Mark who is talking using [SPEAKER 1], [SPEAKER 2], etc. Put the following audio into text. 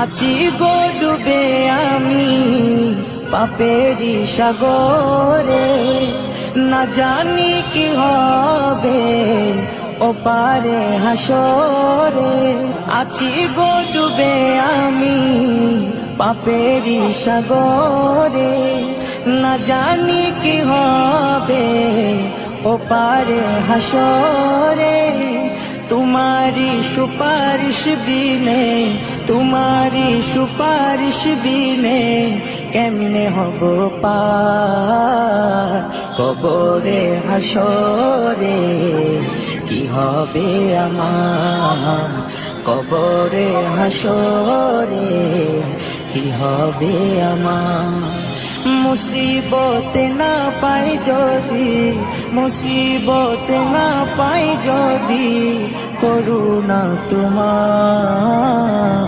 [SPEAKER 1] আছি গো ডুবে আমি পাপেরি সাগরে, না জানি কি হবে ওপারে হাসরে। আছি গো ডুবে আমি পাপেরি সাগরে, না জানি কি হবে ওপারে হাসরে। तुम्हारी सुपारिश बिने, तुम्हारी सुपारिश बिने केमने हबो पार कबरे हासरे। কি হবে আমার কবরে হাসরে, কি হবে আমার। মুসিবতে না পাই যদি, মুসিবতে না পাই যদি করুণা তোমার।